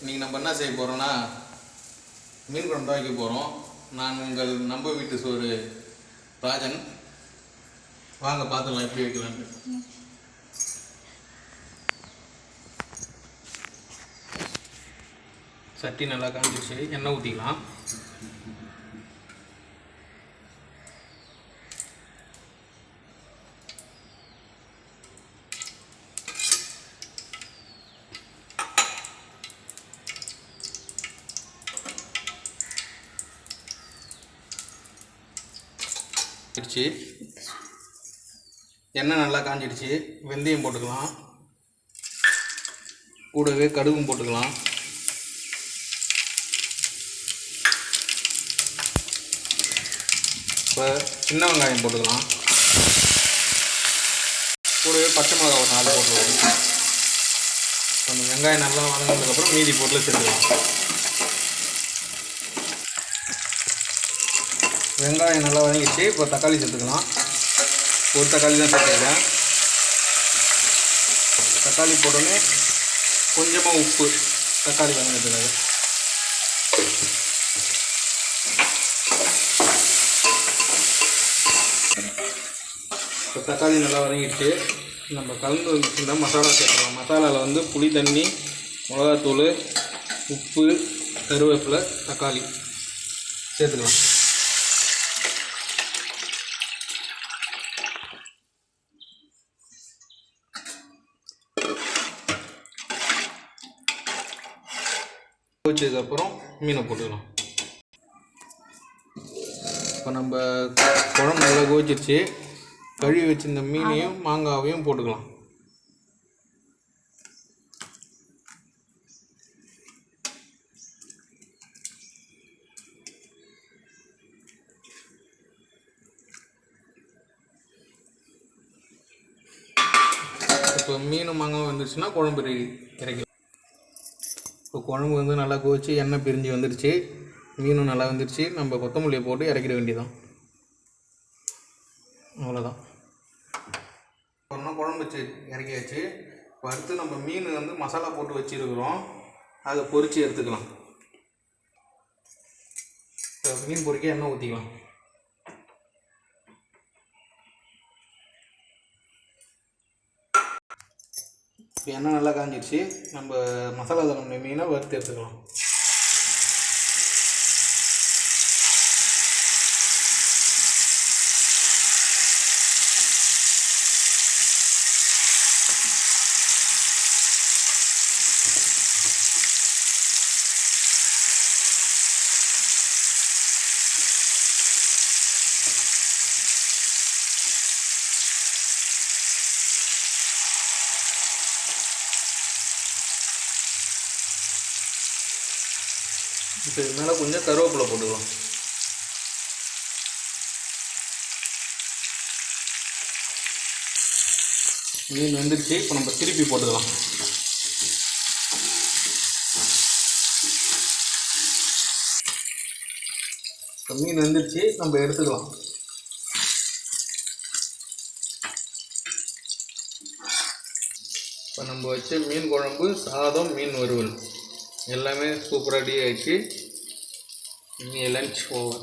இன்றைக்கி நம்ம என்ன செய்ய போகிறோன்னா மீன் குழம்பு தான் வைக்க போகிறோம். நான் உங்கள் நம்ம வீட்டு சோறு ராஜன். வாங்க பார்த்துக்கலாம் எப்படி வைக்கலான்னு. சட்டி நல்லா காஞ்சிச்சு, எண்ணெய் ஊற்றிக்கலாம். எண்ணெய் நல்லா காஞ்சிடுச்சு. வெந்தயம் போட்டுக்கலாம், கூடவே கடுகும் போட்டுக்கலாம். இப்போ சின்ன வெங்காயம் போட்டுக்கலாம், கூடவே பச்சை மிளகா ஒரு 4 போட்டுக்கலாம். அந்த வெங்காயம் நல்லா வதங்கினதுக்கப்புறம் மீதி பொருளை சேர்த்துக்கலாம். வெங்காயம் நல்லா வதங்கிடுச்சு. இப்போ தக்காளி சேர்த்துக்கலாம். ஒரு தக்காளி தான் சேர்த்துக்கலாம். தக்காளி போட்டோன்னே கொஞ்சமாக உப்பு, தக்காளி வதங்கிறதுக்காக. இப்போ தக்காளி நல்லா வதங்கிடுச்சு. நம்ம கலந்து வச்சுருந்தா மசாலா சேர்த்துக்கலாம். மசாலாவில் வந்து புளி தண்ணி, மிளகாத்தூள், உப்பு, கருவேப்பிலை, தக்காளி சேர்த்துக்கலாம். வச்சதுக்கப்புறம் மீனை போட்டுக்கலாம். இப்போ நம்ம குழம்பு நல்லா கோச்சிருச்சு. கழுவி வச்சிருந்த மீனையும் மாங்காவையும் போட்டுக்கலாம். இப்போ மீனும் மாங்காவும் வந்துருச்சுன்னா குழம்பு இறக்கலாம். இப்போ குழம்பு வந்து நல்லா கோச்சு எண்ணெய் பிரிஞ்சு வந்துடுச்சு. மீனும் நல்லா வந்துடுச்சு. நம்ம கொத்தமல்லியை போட்டு இறக்கிட வேண்டியதான். அவ்வளோதான். ஒன்றா குழம்பு வச்சு இறக்கியாச்சு. இப்போ அடுத்து நம்ம மீன் வந்து மசாலா போட்டு வச்சுருக்குறோம், அதை பொரித்து எடுத்துக்கலாம். இப்போ மீன் பொரிக்க எண்ணெய் ஊற்றிக்கலாம். இப்போ எண்ணெய் நல்லா காஞ்சிடுச்சு. நம்ம மசாலா தடவின மீனை வறுத்து எடுத்துக்கலாம். இப்போ இது மேலே கொஞ்சம் கருவேப்பிலை போட்டுக்கலாம். மீன் வெந்துடுச்சு. இப்போ நம்ம திருப்பி போட்டுக்கலாம். இப்போ மீன் வெந்துடுச்சு, நம்ம எடுத்துக்கலாம். இப்போ நம்ம வச்ச மீன் குழம்பு, சாதம், மீன் வறுவல் எல்லாமே சூப்பராக ரெடி ஆகிடுச்சு. Lunch over.